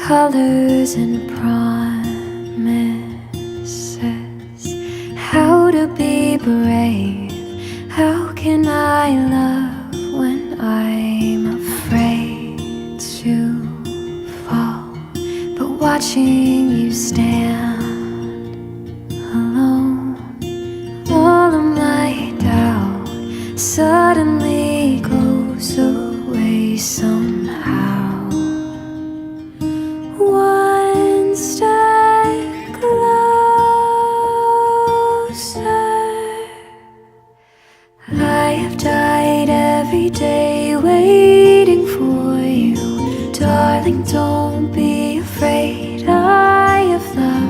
colors and promises. How to be brave, how can I love